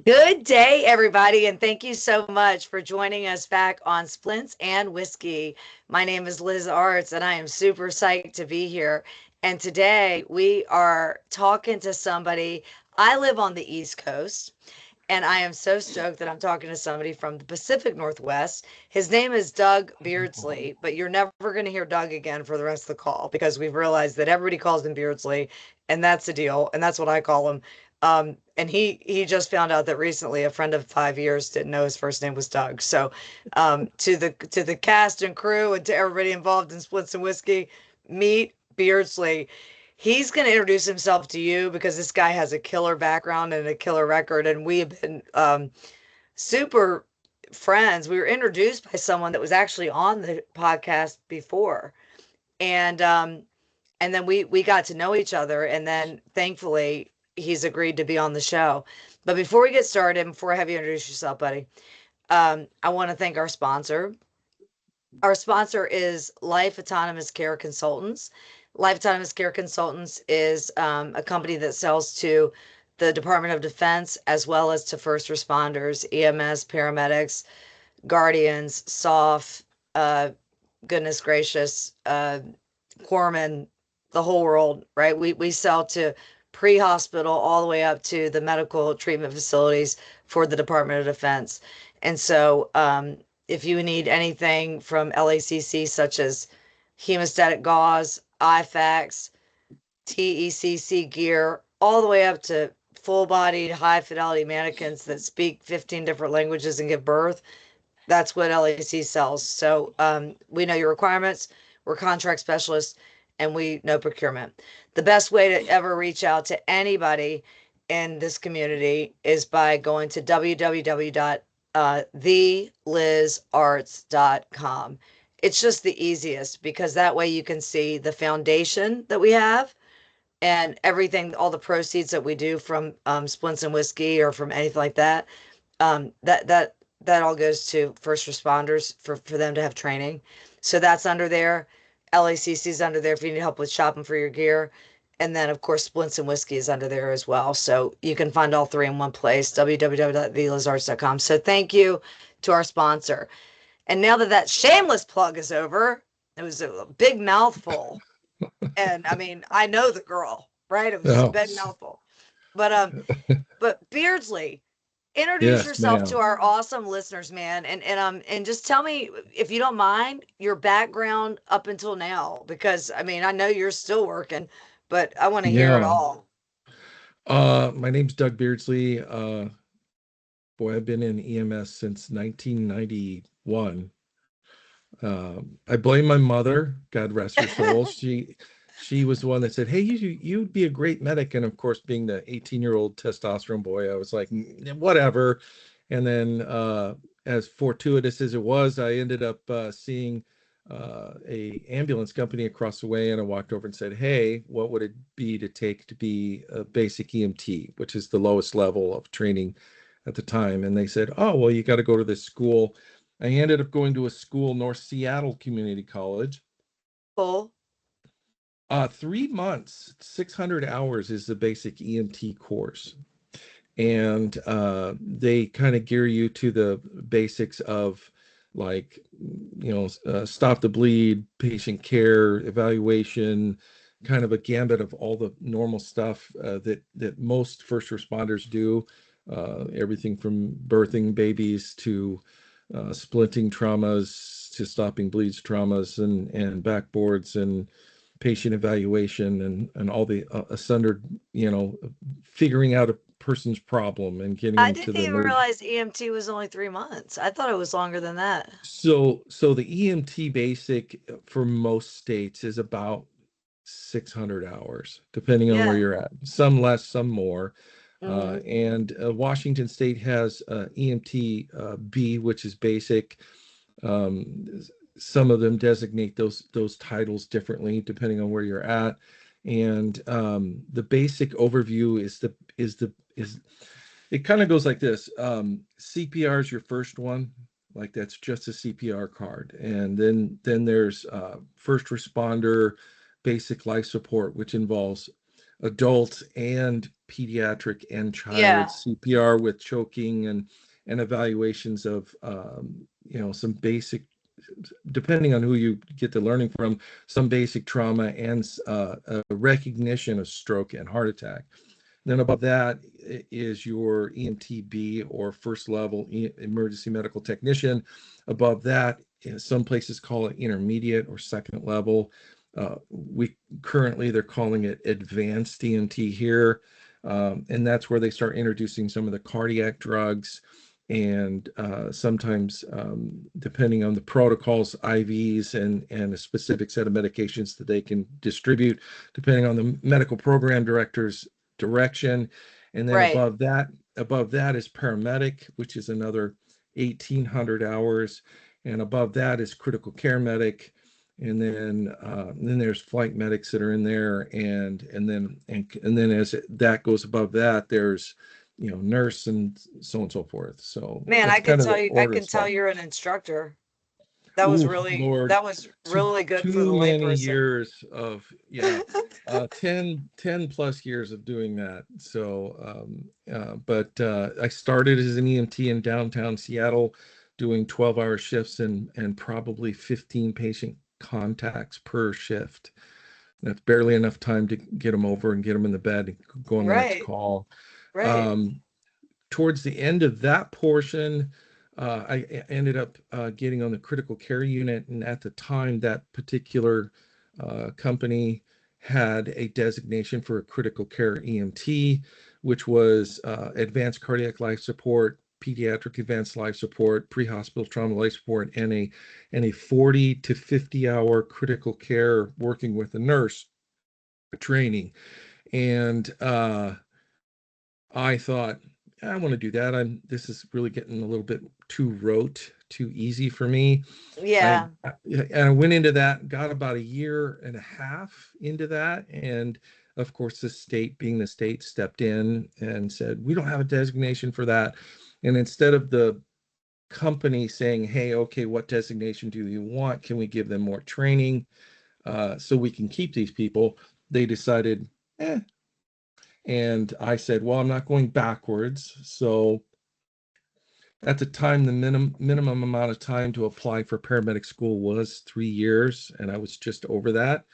Good day, everybody, and thank you so much for joining us back on Splints and Whiskey. My name is Liz Arts, and I am super psyched to be here. And today we are talking to somebody. I live on the East Coast, and I am so stoked that I'm talking to somebody from the Pacific Northwest. His name is Doug Beardsley, but you're never going to hear Doug again for the rest of the call because we've realized that everybody calls him Beardsley, and that's the deal, and that's what I call him. And he just found out that recently a friend of 5 years didn't know his first name was Doug. So, to the cast and crew and to everybody involved in Splits and Whiskey, meet Beardsley. He's going to introduce himself to you because this guy has a killer background and a killer record, and we have been super friends. We were introduced by someone that was actually on the podcast before, and then we got to know each other, and then thankfully he's agreed to be on the show. But before we get started, before I have you introduce yourself, buddy, I want to thank our sponsor. Our sponsor is Life Autonomous Care Consultants. Life Autonomous Care Consultants is a company that sells to the Department of Defense as well as to first responders, EMS, paramedics, guardians, SOF, goodness gracious, corpsmen, the whole world, right? We sell to pre-hospital all the way up to the medical treatment facilities for the Department of Defense. And so if you need anything from LACC, such as hemostatic gauze, IFACs, TECC gear, all the way up to full-bodied, high-fidelity mannequins that speak 15 different languages and give birth, that's what LAC sells. So we know your requirements. We're contract specialists, and we know procurement. The best way to ever reach out to anybody in this community is by going to www.thelizarts.com. It's just the easiest because that way you can see the foundation that we have and everything, all the proceeds that we do from Splints and Whiskey or from anything like that. That all goes to first responders for them to have training. So that's under there. LACC is under there if you need help with shopping for your gear. And then, of course, Splints and Whiskey is under there as well. So you can find all three in one place, www.thelizarts.com. So thank you to our sponsor. And now that shameless plug is over, it was a big mouthful. And I mean, I know the girl, right? It was just a Oh, big mouthful. But Beardsley, introduce yes, yourself to ma'am. our awesome listeners, man, and just tell me, if you don't mind, your background up until now, because I mean, I know you're still working, but I want to hear it Yeah. all. My name's Doug Beardsley. Boy, I've been in EMS since 1991. I blame my mother, God rest her soul. She was the one that said, "Hey, you'd be a great medic." And of course, being the 18-year-old testosterone boy, I was like, Whatever." And then, as fortuitous as it was, I ended up seeing a ambulance company across the way, and I walked over and said, "Hey, what would it be to take to be a basic EMT, which is the lowest level of training at the time?" And they said, "Oh, well, you got to go to this school." I ended up going to a school, North Seattle Community College. Cool. 3 months, 600 hours is the basic EMT course. And they kind of gear you to the basics of, like, stop the bleed, patient care, evaluation, kind of a gambit of all the normal stuff that most first responders do. Everything from birthing babies to splinting traumas to stopping bleeds traumas and backboards and patient evaluation and all the asunder, figuring out a person's problem and getting I them to didn't the even emerg. realize EMT was only 3 months. I thought it was longer than that. So the EMT basic for most states is about 600 hours, depending on where Yeah. you're at. Some less, some more. Hmm. And Washington State has EMT-B, which is basic. Um, some of them designate those titles differently depending on where you're at. And the basic overview is it kind of goes like this. CPR is your first one, like that's just a CPR card, and then there's first responder basic life support, which involves adult and pediatric and child Yeah. CPR with choking and evaluations of some basic, depending on who you get the learning from, some basic trauma and a recognition of stroke and heart attack. Then above that is your EMT-B or first level emergency medical technician. Above that, some places call it intermediate or second level. They're calling it advanced EMT here. And that's where they start introducing some of the cardiac drugs and sometimes, depending on the protocols, IVs and a specific set of medications that they can distribute, depending on the medical program director's direction. And then Right. above that is paramedic, which is another 1,800 hours. And above that is critical care medic. And then there's flight medics that are in there, and then as that goes above that, there's nurse and so on and so forth. So Man, that's kind of the I order of can tell stuff. you're an instructor. Ooh, Lord, That was too really good for the too many layperson. years of 10 plus years of doing that. So but I started as an EMT in downtown Seattle, doing 12-hour shifts and probably 15 patient contacts per shift. That's barely enough time to get them over and get them in the bed and go on the next Right. call. Right. Um, Towards the end of that portion, I ended up getting on the critical care unit. And at the time, that particular company had a designation for a critical care EMT, which was advanced cardiac life support, pediatric advanced life support, pre-hospital trauma life support, and a 40 to 50 hour critical care working with a nurse training. And I thought, I want to do that. This is really getting a little bit too rote, too easy for me. Yeah. I went into that, got about a year and a half into that. And of course, the state, being the state, stepped in and said, we don't have a designation for that. And instead of the company saying, hey, okay, what designation do you want? Can we give them more training so we can keep these people? They decided, and I said, well, I'm not going backwards. So at the time, the minimum amount of time to apply for paramedic school was 3 years, and I was just over that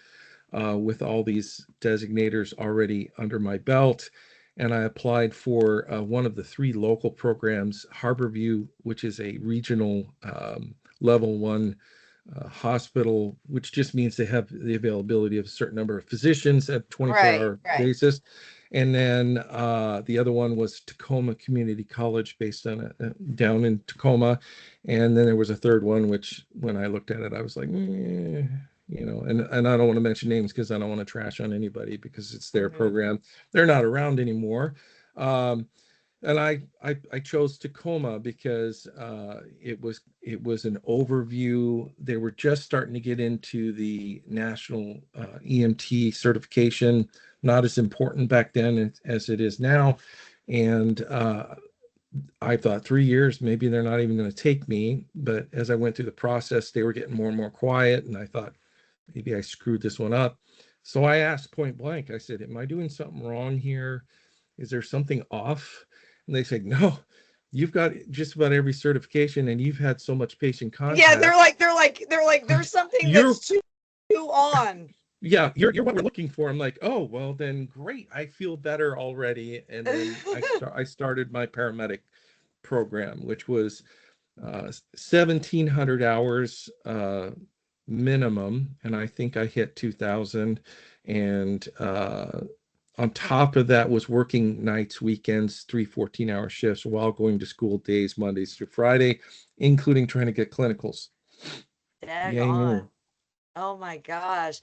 with all these designators already under my belt. And I applied for one of the 3 local programs, Harborview, which is a regional level 1 hospital, which just means they have the availability of a certain number of physicians at 24-hour basis. And then the other one was Tacoma Community College, based on down in Tacoma. And then there was a third one, which when I looked at it, I was like, and I don't want to mention names because I don't want to trash on anybody, because it's their program. They're not around anymore. And I chose Tacoma because it was an overview. They were just starting to get into the national EMT certification, not as important back then as it is now. And I thought 3 years, maybe they're not even going to take me. But as I went through the process, they were getting more and more quiet, and I thought maybe I screwed this one up. So I asked point blank, I said, am I doing something wrong here? Is there something off? And they said, no, you've got just about every certification and you've had so much patient contact. Yeah, they're like, there's something that's too on. Yeah, you're what we're looking for. I'm like, oh, well then great. I feel better already. And then I started my paramedic program, which was 1,700 hours minimum. And I think I hit 2,000. And on top of that was working nights, weekends, 3 14-hour shifts while going to school days, Mondays through Friday, including trying to get clinicals. Yay me. Oh my gosh.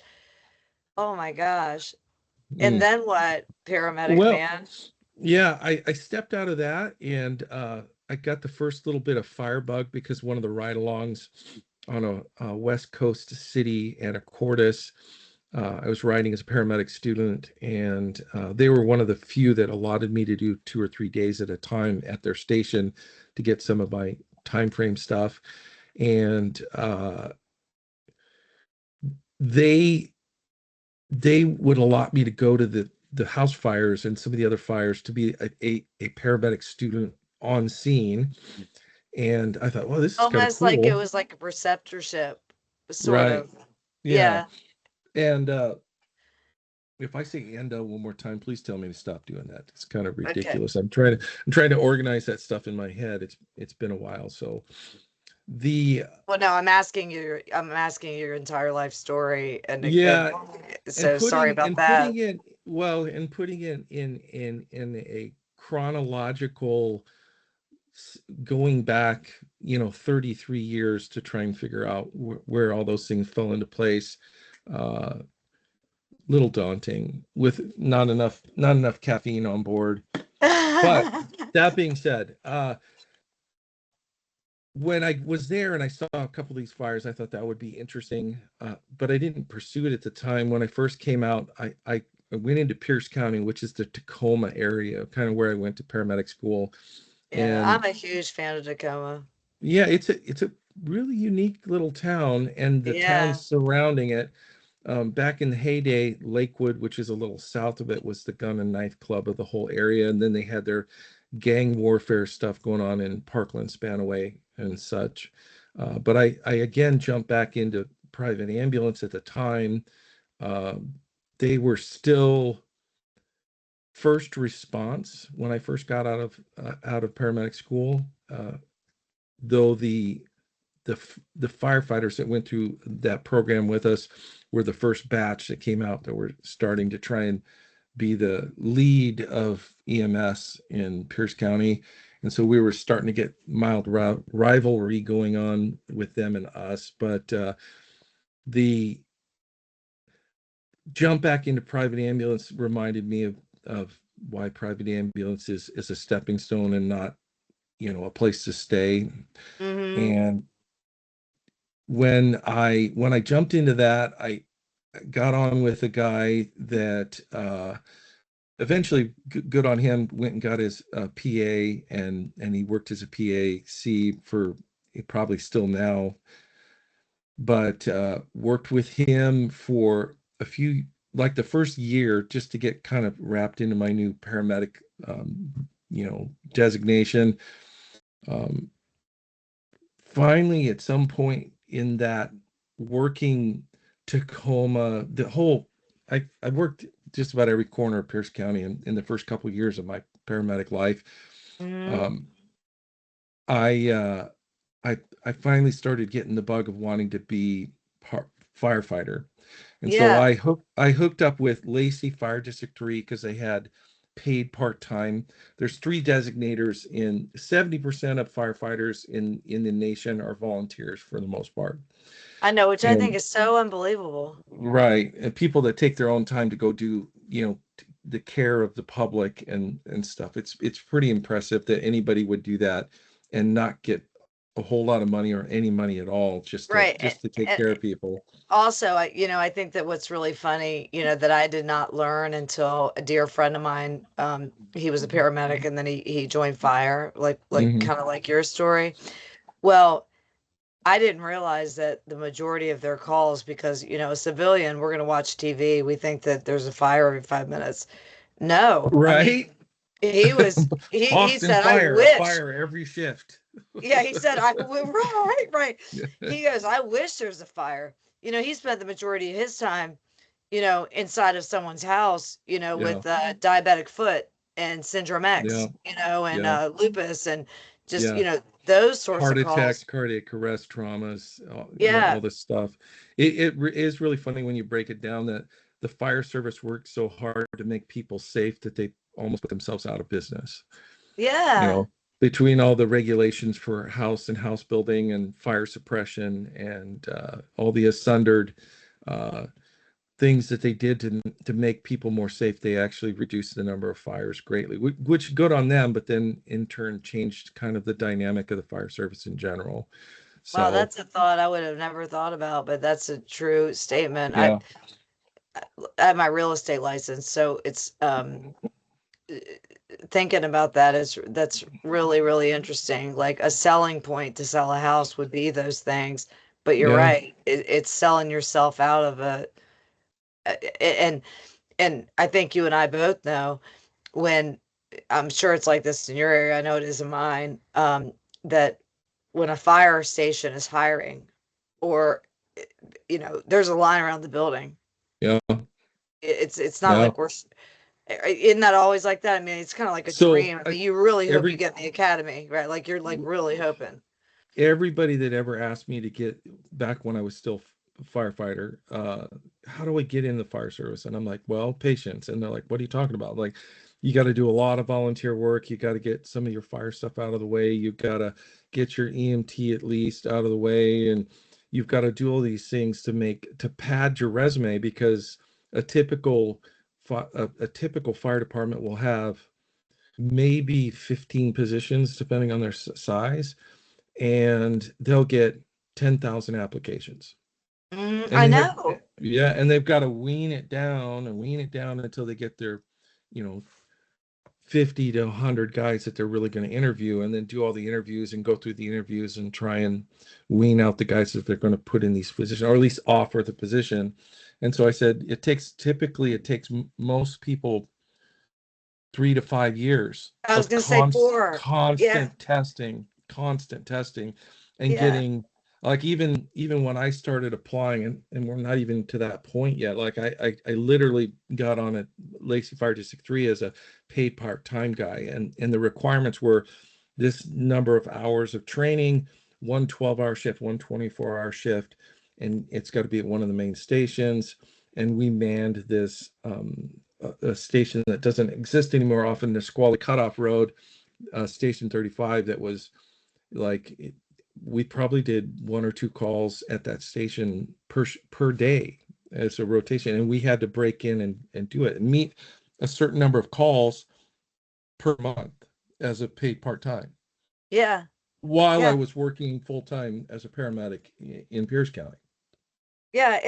Oh my gosh. And then what, paramedic Well, man? yeah, I stepped out of that, and I got the first little bit of firebug because one of the ride-alongs on a West Coast city and a Cordis, I was riding as a paramedic student, and they were one of the few that allotted me to do 2 or 3 days at a time at their station to get some of my time frame stuff. And they would allot me to go to the house fires and some of the other fires to be a paramedic student on scene. And I thought, well, this is kind of Almost like it cool. was like a preceptorship, sort Right. of. Yeah. Yeah. And if I say endo one more time, please tell me to stop doing that. It's kind of Okay. ridiculous. I'm trying to organize that stuff in my head. It's been a while. So the Well, no, I'm asking your entire life story, and yeah, and so sorry putting about and that. putting it well and putting it in a chronological going back, 33 years to try and figure out where all those things fell into place. Uh, Little daunting with not enough caffeine on board. But that being said, when I was there and I saw a couple of these fires, I thought that would be interesting, but I didn't pursue it at the time. When I first came out, I went into Pierce County, which is the Tacoma area, kind of where I went to paramedic school. Yeah, And I'm a huge fan of Tacoma. yeah, it's a really unique little town, and the Yeah. towns surrounding it. Back in the heyday, Lakewood, which is a little south of it, was the gun and knife club of the whole area, and then they had their gang warfare stuff going on in Parkland, Spanaway, and such. But I again jumped back into private ambulance at the time. They were still first response when I first got out of paramedic school, though the firefighters that went through that program with us were the first batch that came out that were starting to try and be the lead of EMS in Pierce County. And so we were starting to get mild rivalry going on with them and us. But the jump back into private ambulance reminded me of why private ambulance is a stepping stone and not, a place to stay. Mm-hmm. And when I jumped into that, I got on with a guy that eventually, good on him, went and got his PA, and he worked as a PAC for probably still now, but worked with him for a few, like the first year, just to get kind of wrapped into my new paramedic, designation. Um, Finally, at some point in that working Tacoma, I worked just about every corner of Pierce County in the first couple of years of my paramedic life. Mm-hmm. Um, I uh, I finally started getting the bug of wanting to be firefighter, and so Yeah. I hooked up with Lacey Fire District 3 because they had paid part-time. There's three designators, in 70% of firefighters in the nation are volunteers for the most part. I know, which I think And is so unbelievable. right, and people that take their own time to go do, the care of the public and stuff. It's pretty impressive that anybody would do that and not get a whole lot of money or any money at all just to Right. just to take And care of people. also, I think that what's really funny, that I did not learn until a dear friend of mine, he was a paramedic and then he joined fire, like Hmm. kind of like your story. Well, I didn't realize that the majority of their calls, because, a civilian, we're going to watch TV. We think that there's a fire every 5 minutes. No, I mean, Right. he Boston said, I Fire, a wish. fire every shift. Yeah, he said, right, right. He goes, I wish there's a fire. He spent the majority of his time, inside of someone's house, Yeah, with diabetic foot and syndrome yeah, X, and yeah, lupus and just, yeah. those sorts Heart of attacks, calls. cardiac arrest, traumas, Yeah, all this stuff. It is really funny when you break it down that the fire service works so hard to make people safe that they almost put themselves out of business. You yeah, know, between all the regulations for house and house building and fire suppression and all the sundered uh, things that they did to make people more safe, they actually reduced the number of fires greatly, which good on them, but then in turn changed kind of the dynamic of the fire service in general. wow, So that's a thought I would have never thought about, but that's a true statement. I yeah, I have my real estate license, so it's thinking about that is that's really, really interesting. Like a selling point to sell a house would be those things, but you're yeah, right. It's selling yourself out of and and I think you and I both know, when I'm sure it's like this in your area, I know it is in mine, that when a fire station is hiring, or there's a line around the building. Yeah. It's not Yeah. like isn't that always like that? I mean, it's kind of like a So dream. I mean, you really hope you every get in the academy, right? Like you're like really hoping. everybody that ever asked me to get back when I was still firefighter, how do I get in the fire service? And I'm like, well, patience. And they're like, what are you talking about? Like, you got to do a lot of volunteer work. You got to get some of your fire stuff out of the way. You got to get your EMT at least out of the way. And you've got to do all these things to pad your resume, because a typical a typical fire department will have maybe 15 positions depending on their size, and they'll get 10,000 applications. And I they have, know. yeah, and they've got to wean it down and wean it down until they get their, you know, 50 to 100 guys that they're really going to interview, and then do all the interviews and go through the interviews and try and wean out the guys that they're going to put in these positions, or at least offer the position. And so I said, typically it takes most people 3 to 5 years I was of gonna say 4. Yeah, constant testing, and yeah, getting, like, even when I started applying, and we're not even to that point yet. Like, I literally got on at Lacey Fire District 3 as a paid part-time guy, and the requirements were this number of hours of training, one 12-hour shift, one 24-hour shift, and it's got to be at one of the main stations. And we manned this a station that doesn't exist anymore, off in the Nisqually Cutoff Road, Station 35. That was like, we probably did 1 or 2 calls at that station per day as a rotation, and we had to break in and do it and meet a certain number of calls per month as a paid part-time, yeah, while I yeah, was working full-time as a paramedic in Pierce County. yeah.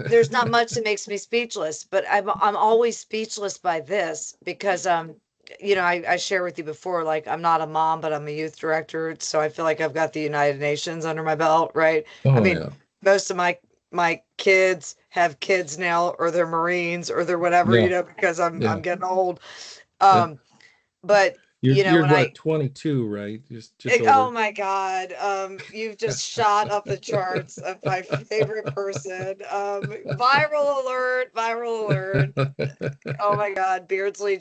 There's not much that makes me speechless, but I'm always speechless by this because I share with you before, like I'm not a mom, but I'm a youth director, so I feel like I've got the United Nations under my belt, right? I Oh mean, yeah. most of my kids have kids now, or they're Marines, or they're whatever, Yeah. because I'm Yeah. getting old. Yeah. Um, but You're when I what, 22, right? Just Oh over. my God. You've just shot up the charts of my favorite person. Viral alert, viral alert. Oh my God. Beardsley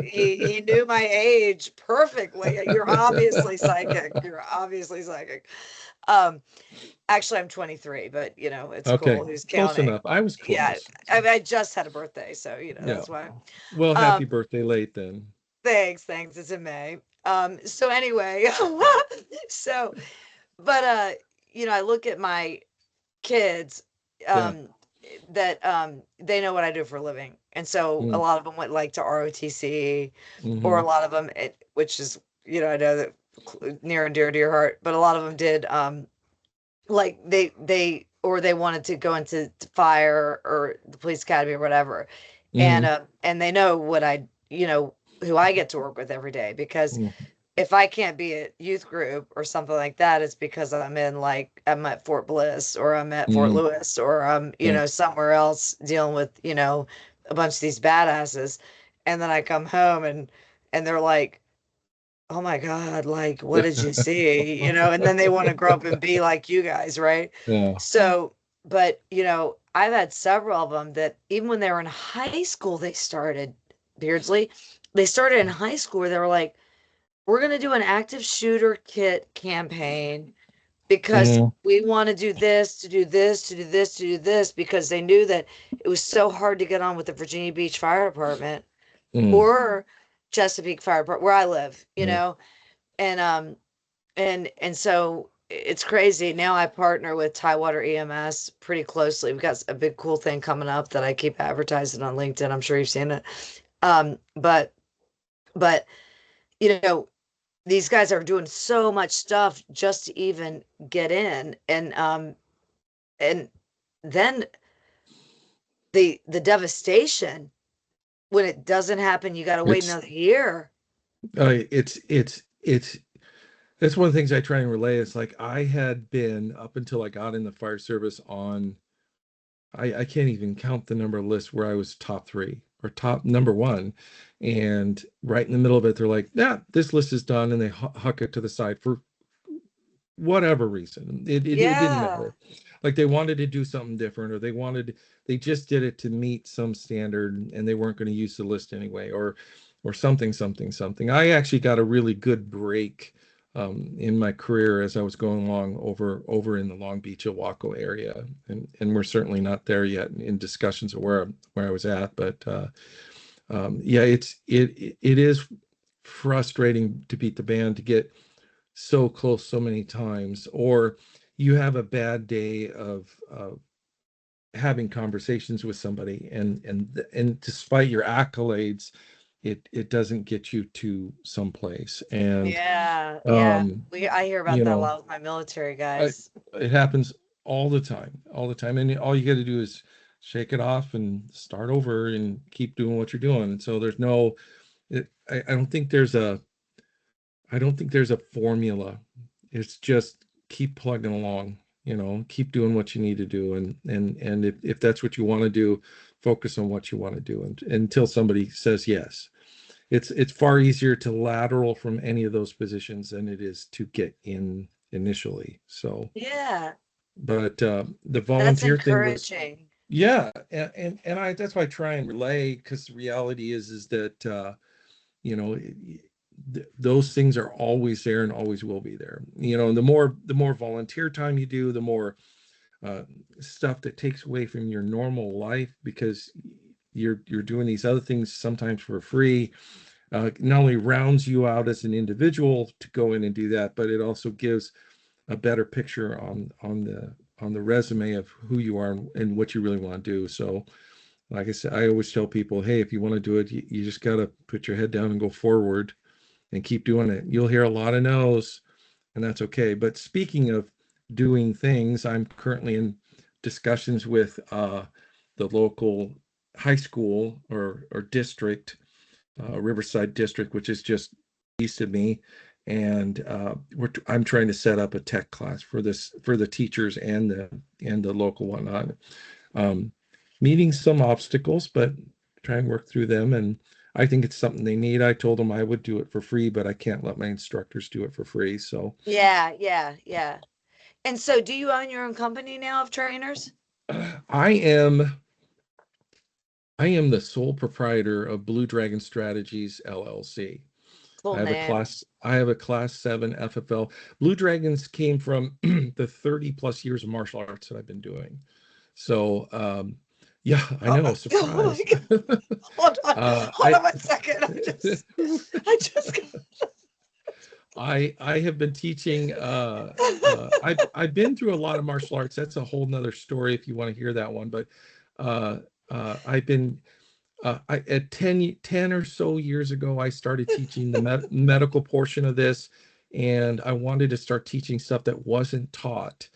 he knew my age perfectly. You're obviously psychic. You're obviously psychic. Um, Actually, I'm 23, but it's Okay, cool. Who's close counting? enough. I was Yeah. close. I just had a birthday, so Yeah. that's why. Well, happy Um, birthday late then. thanks. It's in May. So anyway, so but I look at my kids, Yeah. um that they know what I do for a living. And so a Mm, lot of them went like to ROTC, or a hmm. lot of them, which is, I know that near and dear to your heart, but a lot of them did, like they wanted to go into fire or the police academy or whatever. Hmm. And they know who I get to work with every day, because Hmm. if I can't be at youth group or something like that, it's because I'm at Fort Bliss, or I'm at Fort Hmm. Lewis, or I'm, Yeah. somewhere else dealing with, a bunch of these badasses. And then I come home, and they're like, "Oh my God, like, what did you see?" And then they want to grow up and be like you guys, right? Yeah. So, but, I've had several of them that even when they were in high school, they started, Beardsley, they started in high school where they were like, "We're going to do an active shooter kit campaign because Hmm. we want to do this, to do this, to do this, to do this," because they knew that it was so hard to get on with the Virginia Beach Fire Department, Hmm. or Chesapeake Fire Department, where I live, Yeah. and so it's crazy. Now I partner with Tidewater EMS pretty closely. We've got a big cool thing coming up that I keep advertising on LinkedIn. I'm sure you've seen it. But you know, these guys are doing so much stuff just to even get in. And then the devastation when it doesn't happen, you got to wait It's another year. it's that's one of the things I try and relay. Is like, I had been, up until I got in the fire service, on I can't even count the number of lists where I was top 3 or top number 1. And right in the middle of it, they're like, yeah, this list is done. And they huck it to the side for whatever reason. It didn't Yeah. matter. Like they wanted to do something different, or they just did it to meet some standard and they weren't going to use the list anyway, or something. I actually got a really good break in my career as I was going along over in the Long Beach, Oahu area. And we're certainly not there yet in discussions of where I was at. But yeah, it is frustrating to beat the band, to get so close so many times, or you have a bad day of having conversations with somebody, and despite your accolades, it doesn't get you to someplace. And Yeah. Yeah. um I hear about you that a know lot with my military I, guys. it happens all the time, and all you got to do is shake it off and start over and keep doing what you're doing. And so there's no I don't think there's a formula. It's just keep plugging along, keep doing what you need to do. And if that's what you want to do, focus on what you want to do, and until somebody says yes. It's far easier to lateral from any of those positions than it is to get in initially. So, Yeah. but the That's volunteer thing was, encouraging. yeah, and I that's why I try and relay, because the reality is that you know those things are always there and always will be there. And the more volunteer time you do, the more uh, stuff that takes away from your normal life, because you're doing these other things sometimes for free, not only rounds you out as an individual to go in and do that, but it also gives a better picture on the resume of who you are and what you really want to do. So like I said, I always tell people, hey, if you want to do it, you just got to put your head down and go forward and keep doing it. You'll hear a lot of no's, and that's okay. But speaking of doing things, I'm currently in discussions with the local high school or district, Riverside District, which is just east of me. And I'm trying to set up a tech class for the teachers and the local whatnot. Um, Meeting some obstacles, but try and work through them. And I think it's something they need. I told them I would do it for free, but I can't let my instructors do it for free. So Yeah. Yeah. Yeah. And so do you own your own company now of trainers? I am I am the sole proprietor of Blue Dragon Strategies LLC. Cool name. I have a class 7 FFL. Blue Dragons came from the 30 plus years of martial arts that I've been doing. So yeah, I Oh, know, oh my surprise. God. Hold on. Hold I on 1 second. I just I have been teaching. I've been through a lot of martial arts. That's a whole nother story if you want to hear that one. But uh, I've been at 10 or so years ago, I started teaching the medical portion of this, and I wanted to start teaching stuff that wasn't taught.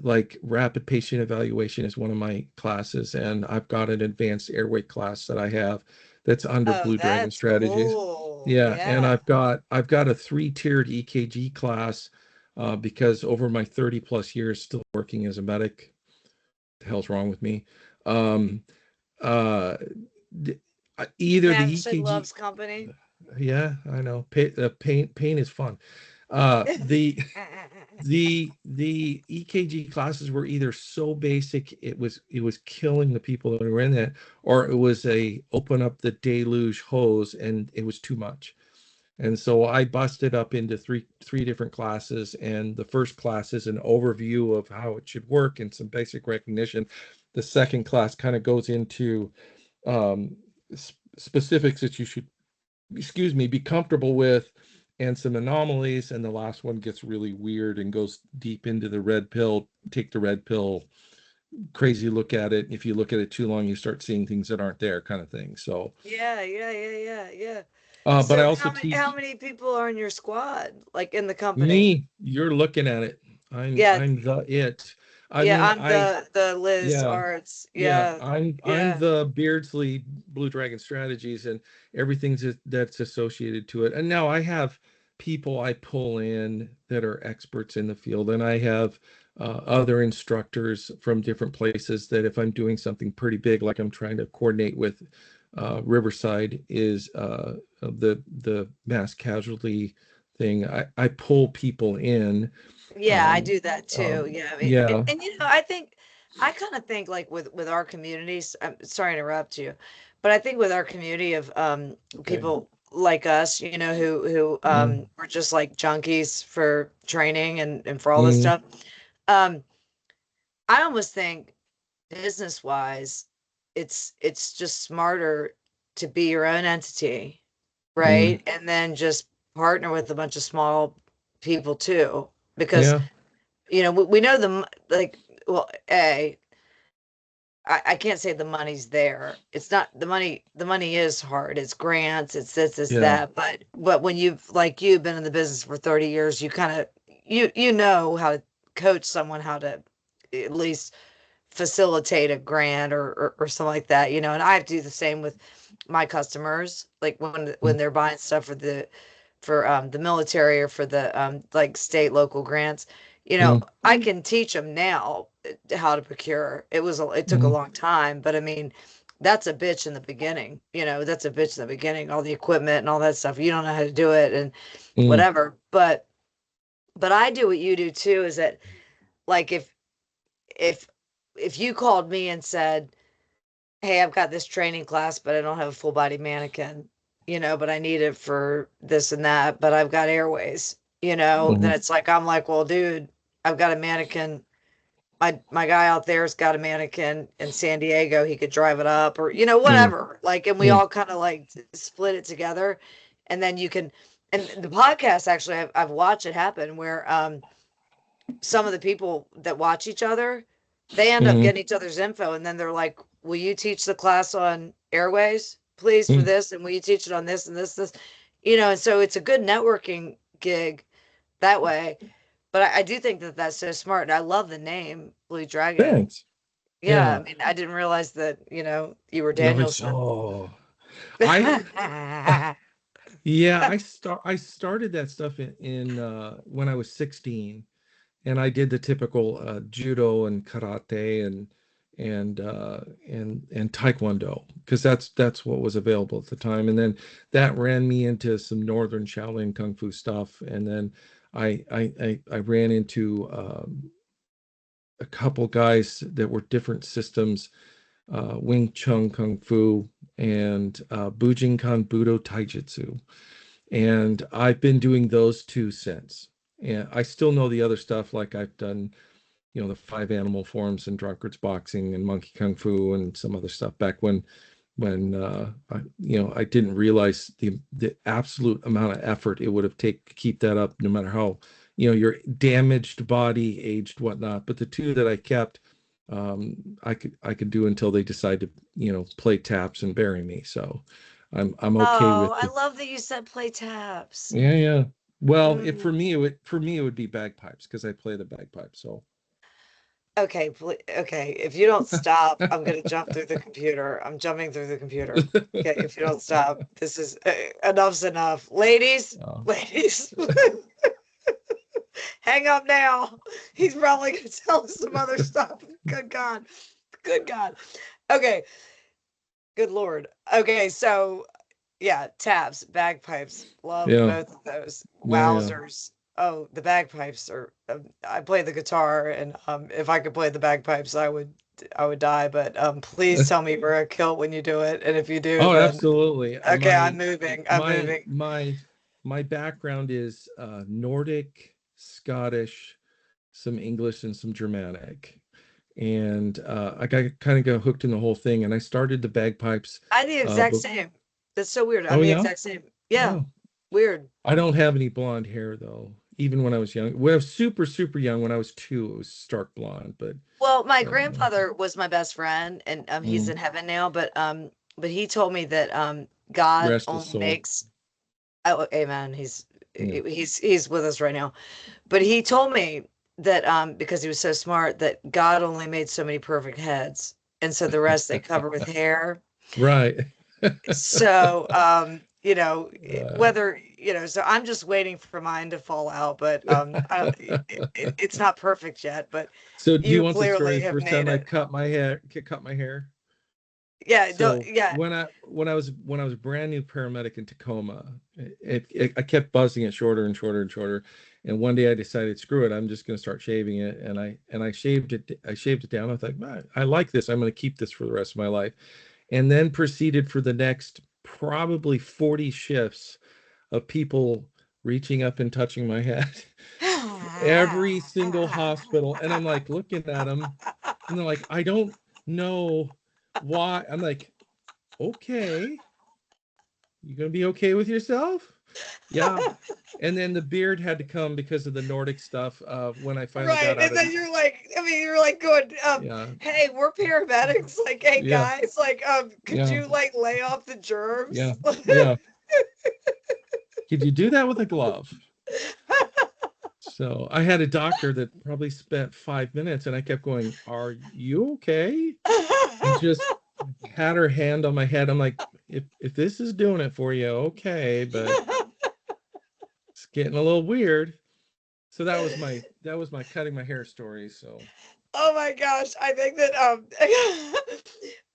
Like rapid patient evaluation is one of my classes, and I've got an advanced airway class that I have that's under Oh, Blue Dragon that's Strategies. cool. Yeah, and Yeah. I've got a 3-tiered EKG class, because over my 30 plus years still working as a medic, the hell's wrong with me? Um, uh, Either the Ashley EKG, loves company. yeah, I know, pain is fun. The the EKG classes were either so basic it was killing the people that were in it, or it was a open up the deluge hose and it was too much. And so I busted up into three different classes, and the first class is an overview of how it should work and some basic recognition. The second class kind of goes into um, specifics that you should, excuse me, be comfortable with, and some anomalies. And the last one gets really weird and goes deep into the red pill. Take the red pill, crazy look at it. If you look at it too long, you start seeing things that aren't there, kind of thing. So, Yeah, yeah, yeah, yeah, yeah. but I So also how teach. many people are in your squad, like in the company? Me, you're looking at it. I'm Yeah, I'm the it. I yeah, mean, I'm the Liz yeah, Arts. yeah. Yeah, I'm yeah. the Beardsley Blue Dragon Strategies and everything that's associated to it. And now I have people I pull in that are experts in the field, and I have other instructors from different places, that if I'm doing something pretty big, like I'm trying to coordinate with Riverside, is the mass casualty thing. I pull people in. Yeah, I do that too. Um, Yeah, I mean, yeah. I think I kind of think like with our communities. I'm sorry to interrupt you, but I think with our community of Okay. people like us, who Mm, are just like junkies for training and for all this mm, stuff. Um, I almost think business wise, it's just smarter to be your own entity, mm, right? And then just partner with a bunch of small people too, because yeah. we know like, well, I can't say the money's there. It's not the money is hard. It's grants, it's this, it's Yeah. that. But when you've been in the business for 30 years, you kind of you know how to coach someone how to at least facilitate a grant or something like that, and I do the same with my customers, like when Mm, they're buying stuff for the military or for the like state local grants. mm, I can teach them now how to procure. It took a mm, long time, but I mean, that's a bitch in the beginning. That's a bitch in the beginning, all the equipment and all that stuff. You don't know how to do it and mm, whatever. But I do what you do too, is that, like, if if you called me and said, hey, I've got this training class, but I don't have a full body mannequin, but I need it for this and that, but I've got airways, then mm, it's like, I'm like, well, dude, I've got a mannequin. My guy out there's got a mannequin in San Diego. He could drive it up, or, mm, whatever. Like, and we mm, all kind of like split it together. And then you can, and the podcast, actually, I've watched it happen where some of the people that watch each other, they end up mm, getting each other's info, and then they're like, will you teach the class on airways, please, for mm. this? And will you teach it on this and this? And so it's a good networking gig that way. But I do think that that's so smart. And I love the name Blue Dragon. Thanks. Yeah. Yeah. I mean, I didn't realize that, you were No, it's Danielson. oh, I yeah, I started that stuff in when I was 16, and I did the typical judo and karate and taekwondo, because that's what was available at the time. And then that ran me into some northern Shaolin kung fu stuff, and then I ran into a couple guys that were different systems, Wing Chun Kung Fu and Bujinkan Budo Taijutsu. And I've been doing those two since. And I still know the other stuff, like I've done, the five animal forms and drunkards boxing and monkey kung fu and some other stuff back when I didn't realize the absolute amount of effort it would have taken to keep that up, no matter how, your damaged body, aged, whatnot. But the two that I kept, I could do until they decide to, play taps and bury me. So I'm okay Oh, with I the. love that you said play taps. Yeah, yeah. Well, if Mm. for me it would be bagpipes, because I play the bagpipes. So Okay, okay. If you don't stop, I'm gonna jump through the computer. I'm jumping through the computer. Okay, if you don't stop, this is enough's enough. Ladies, uh, ladies, hang up now. He's probably gonna tell us some other stuff. Good God. Good God. Okay, good Lord. Okay, so yeah, taps, bagpipes. Love yeah, both of those. yeah, yeah. Wowzers. Oh, the bagpipes are. I play the guitar, and if I could play the bagpipes, I would die. But please tell me wear a kilt when you do it, and if you do, Oh, then absolutely. okay, I'm moving. I'm My moving. my my background is Nordic, Scottish, some English, and some Germanic. And I got hooked in the whole thing. And I started the bagpipes. I the exact But same. That's so weird. I'm oh the yeah, exact same. Yeah, oh, weird. I don't have any blonde hair though. Even when I was young, when I was super super young, when I was 2, it was stark blonde. But Well, my um, grandfather was my best friend, and he's mm, in heaven now. But he told me that God rest his only soul. makes. Oh, amen. Yeah. He's with us right now. But he told me that because he was so smart, that God only made so many perfect heads, and so the rest they cover with hair. Right. So Uh, whether so I'm just waiting for mine to fall out, but it's not perfect yet, but So do you you want the story clearly of the have first made time I it. cut my hair? Cut my hair. Yeah, don't, So yeah. when I was a brand new paramedic in Tacoma, I kept buzzing it shorter and shorter and shorter. And one day I decided, screw it, I'm just going to start shaving it. And I shaved it. I shaved it down. I thought, "Man, I like this. I'm going to keep this for the rest of my life." And then proceeded for the next probably 40 shifts of people reaching up and touching my head. Every single hospital. And I'm like looking at them, and they're like, "I don't know why." I'm like, "Okay, you gonna be okay with yourself?" Yeah. And then the beard had to come because of the Nordic stuff. When I finally Right. got out And of then the, you're like, I mean, you're like going, yeah, hey, we're paramedics. Like, hey yeah, guys, like, could yeah, you like lay off the yeah, germs? yeah. Could you do that with a glove? So I had a doctor that probably spent 5 minutes, and I kept going, "Are you okay?" And just had her hand on my head. I'm like, if this is doing it for you, okay, but it's getting a little weird. So that was my cutting my hair story. So Oh my gosh. I think that I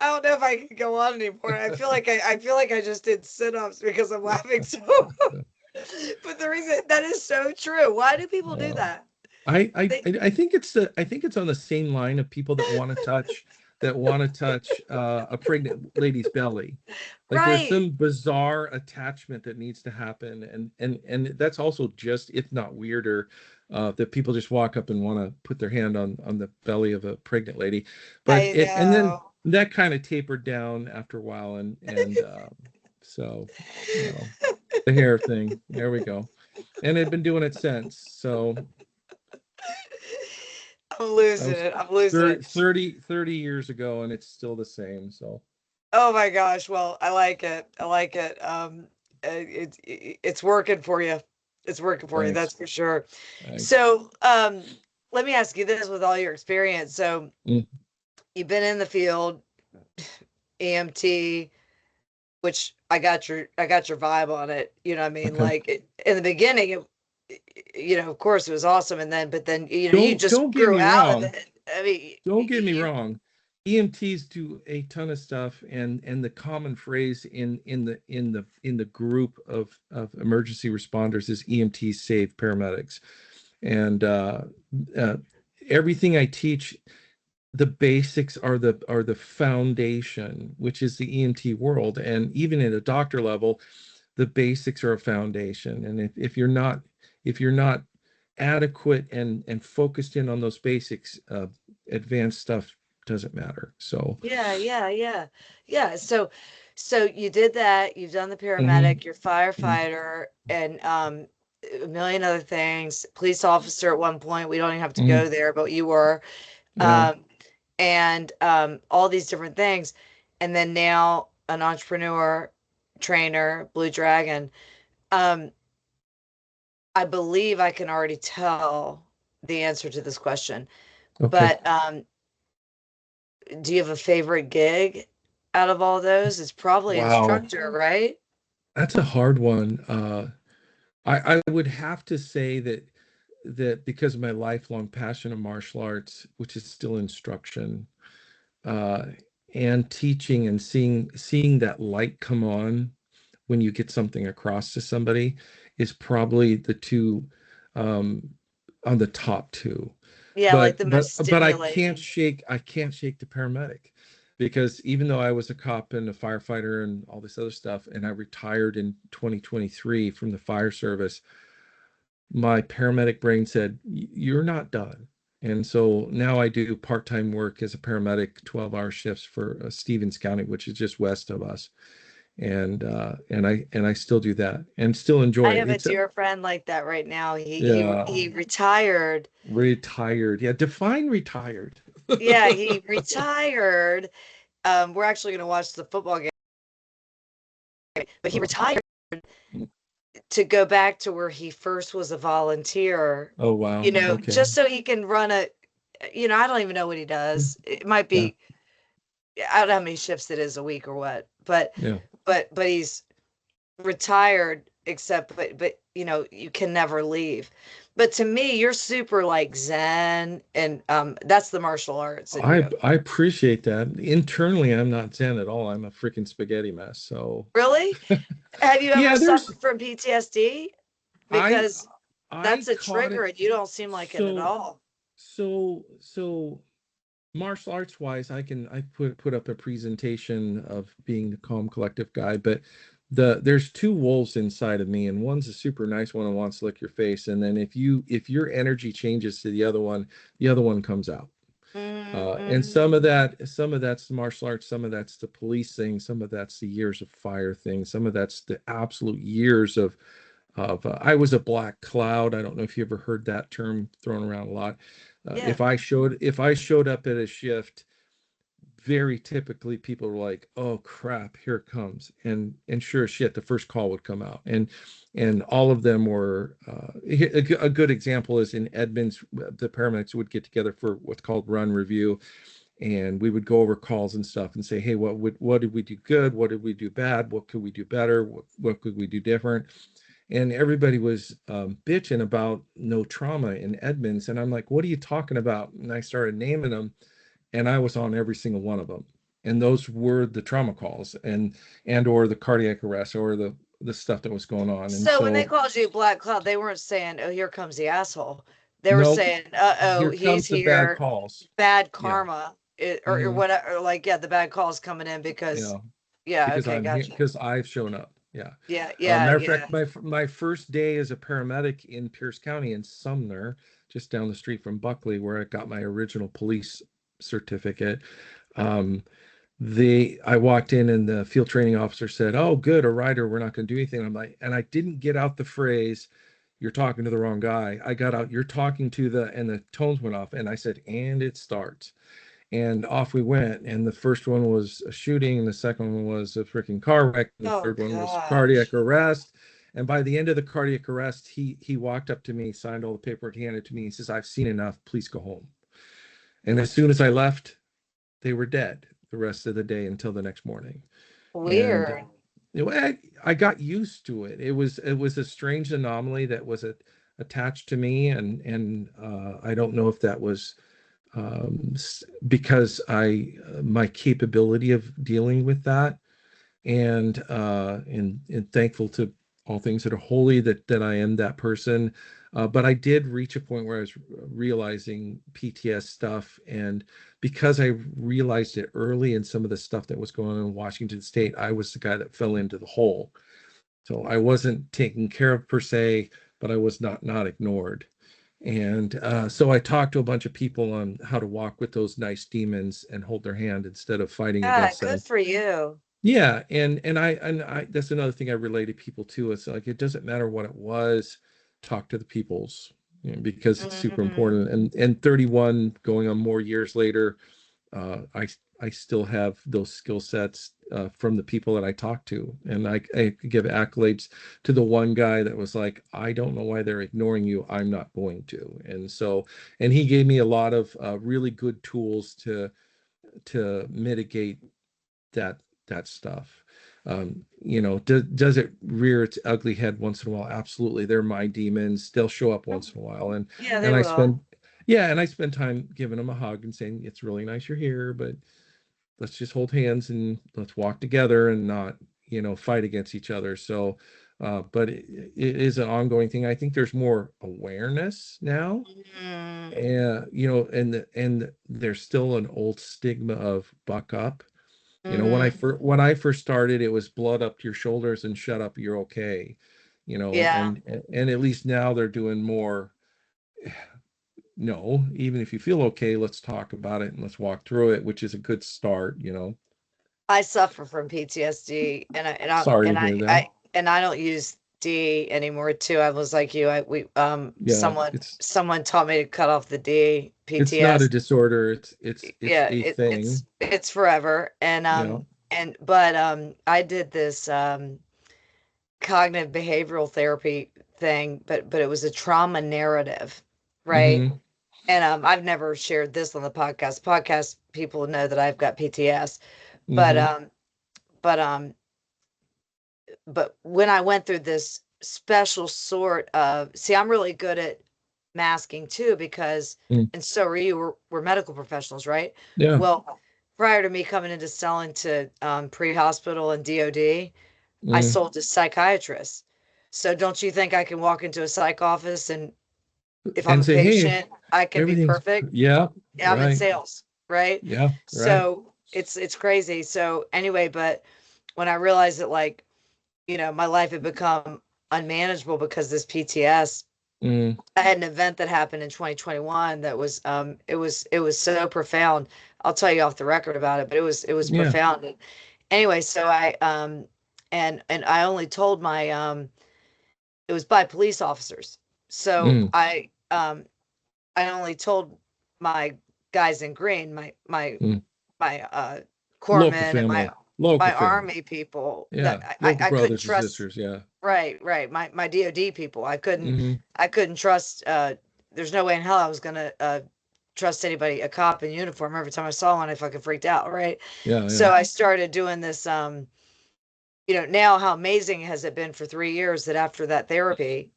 don't know if I can go on anymore. I feel like I just did sit-ups because I'm laughing so but the reason that is so true. Why do people do uh, that? They I think it's on the same line of people that want to touch a pregnant lady's belly. Like there's right. some bizarre attachment that needs to happen, and that's also just, if not weirder, that people just walk up and want to put their hand on the belly of a pregnant lady. But I it and then know. that kind of tapered down after a while, and so you know the hair thing. There we go, and I've been doing it since. So I'm that losing was it. I'm losing 30, it. 30 years ago, and it's still the same. So Oh my gosh. Well, I like it. I like it. It's working for you. It's working for you. thanks. That's for sure. Thanks. So, let me ask you this with all your experience. So, Mm, you've been in the field, EMT, which I got your vibe on it. You know what I mean? okay. Like in the beginning, of course it was awesome. And then, but then, you Don't just get grew me out of wrong. it. I mean, Don't get me wrong. EMTs do a ton of stuff, and the common phrase in the group of emergency responders is EMTs save paramedics. And uh, everything I teach, the basics are the foundation, which is the EMT world. And even at a doctor level, the basics are a foundation. And if you're not adequate and focused in on those basics, advanced stuff doesn't matter. So yeah, yeah, yeah, yeah. So you did that. You've done the mhm, paramedic, you're mhm, firefighter, and a million other things. Police officer at one point. We don't even have to mhm, go there, but you were. yeah, Um, and all these different things. And then now an entrepreneur, trainer, Blue Dragon. Um, I believe I can already tell the answer to this question, okay. but do you have a favorite gig out of all those? It's probably Wow, instructor, right? that's a hard one. I would have to say that because of my lifelong passion of martial arts, which is still instruction, uh, and teaching, and seeing that light come on when you get something across to somebody, is probably the two, um, on the top two. Yeah, like But the but most but stimulating. I can't shake the paramedic, because even though I was a cop and a firefighter and all this other stuff, and I retired in 2023 from the fire service, my paramedic brain said, "You're not done." And so now I do part-time work as a paramedic, 12-hour shifts for Stevens County, which is just west of us. And I still do that and still I enjoy it. have a It's a, dear friend like that right now. yeah, He retired. retired. Yeah, define retired. Yeah, he retired. We're actually going to watch the football game, but he retired to go back to where he first was a volunteer, Oh wow. Okay. just so he can run I don't even know what he Yeah. does. It might Yeah. be, I don't know how many shifts it is a week or what, but Yeah. but he's retired except but you know, you can never leave. But to me, you're super like Zen, and that's the martial arts in you. I appreciate that. Internally, I'm not Zen at all. I'm a freaking spaghetti mess. So Really? Have you ever yeah, there's suffered from PTSD? I Because I that's a caught trigger it. and you don't seem like it at So all. so martial arts wise, I put up a presentation of being the calm, collective guy, but there's two wolves inside of me, and one's a super nice one and wants to lick your face, and then if your energy changes to the other one comes out. And Mm-hmm. some of that's the martial arts, some of that's the police thing, some of that's the years of fire thing, some of that's the absolute years of I was a black cloud. I don't know if you ever heard that term thrown around a lot. Yeah. If I showed up at a shift, very typically people were like, "Oh crap, here it comes," and sure as shit, the first call would come out, and all of them were. A good example is in Edmonds, the paramedics would get together for what's called run review, and we would go over calls and stuff and say, hey, what did we do good, what did we do bad, what could we do better, what could we do different. And everybody was bitching about no trauma in Edmonds, and I'm like, what are you talking about? And I started naming them, and I was on every single one of them, and those were the trauma calls, and or the cardiac arrest, or the stuff that was going on. And So when they so called you Black Cloud, they weren't saying, "Oh, here comes the asshole." They were nope, saying, "Uh-oh, here he's comes the bad here, calls. bad Yeah. karma," or Hmm. whatever. Or like, yeah, the bad call's coming in You because, know, yeah, because okay, I'm here, gotcha. because I've shown up. Yeah. Yeah, yeah, Matter of yeah. fact, my first day as a paramedic in Pierce County in Sumner, just down the street from Buckley, where I got my original police certificate. Um, I walked in, and the field training officer said, "Oh, good, a rider. We're not going to do anything." I'm like, and I didn't get out the phrase, "You're talking to the wrong guy." I got out, "You're talking to the," and the tones went off, and I said, "And it starts." And off we went. And the first one was a shooting, and the second one was a freaking car wreck, and the Oh third one was cardiac gosh. arrest. And by the end of the cardiac arrest, he walked up to me, signed all the paperwork, he handed it to me. He says, "I've seen enough. Please go home." And as soon as I left, they were dead the rest of the day until the next morning. And Weird. I got used to it. It was a strange anomaly that was attached to me, and I don't know if that was because my capability of dealing with that, and thankful to all things that are holy that I am that person. But I did reach a point where I was realizing PTS stuff, and because I realized it early in some of the stuff that was going on in Washington State, I was the guy that fell into the hole. So I wasn't taken care of per se, but I was not ignored. And so I talked to a bunch of people on how to walk with those nice demons and hold their hand instead of fighting Yeah, against good them. for you. Yeah, and I that's another thing I relate to people too. It's like it doesn't matter what it was, talk to the peoples, because it's super Hmm. important. And 31 going on more years later, I still have those skill sets from the people that I talk to, and I give accolades to the one guy that was like, "I don't know why they're ignoring you. I'm not going to." And so, and he gave me a lot of really good tools to mitigate that stuff. Does it rear its ugly head once in a while? Absolutely. They're my demons. They'll show up once in a while, and Yeah, they and I will. spend yeah, and I spend time giving them a hug and saying it's really nice you're here, but let's just hold hands and let's walk together and not fight against each other. So but it is an ongoing thing. I think there's more awareness now, Mm, and and there's still an old stigma of buck up. mm, When I first started, it was blood up to your shoulders and shut up, you're okay. yeah. And at least now they're doing more. No, even if you feel okay, let's talk about it and let's walk through it, which is a good start. I suffer from PTSD, and Sorry to hear that. I don't use D anymore too. I was like you. Yeah, Someone taught me to cut off the D, it's not a PTS. disorder. It's Yeah, a thing. it's forever. Yeah. And but I did this cognitive behavioral therapy thing, but it was a trauma narrative, right? Hmm. And I've never shared this on the podcast. Podcast people know that I've got PTS, but Hmm. but when I went through this special sort of, see, I'm really good at masking too, because, Mm. and so are you, we're medical professionals, right? Yeah. Well, prior to me coming into selling to pre-hospital and DOD, I Mm. sold to psychiatrists. So don't you think I can walk into a psych office and if I'm And a say, hey, patient, I can be everything's, perfect? yeah, Yeah, I'm in right. sales, right? Yeah, right. So it's crazy. So anyway, but when I realized that, like, my life had become unmanageable because this PTS, Mm. I had an event that happened in 2021 that was it was so profound. I'll tell you off the record about it, but it was Yeah. profound. And anyway, so I and I only told my it was by police officers. So Mm. I only told my guys in green, Mm. my Local corpsmen and family. Local my family. army people that Yeah. I, Local I couldn't brothers and trust. sisters. Yeah. Right. My DOD people. Hmm. I couldn't trust there's no way in hell I was gonna trust anybody, a cop in uniform. Every time I saw one, I fucking freaked out, right? Yeah. Yeah. So I started doing this now how amazing has it been for 3 years that after that therapy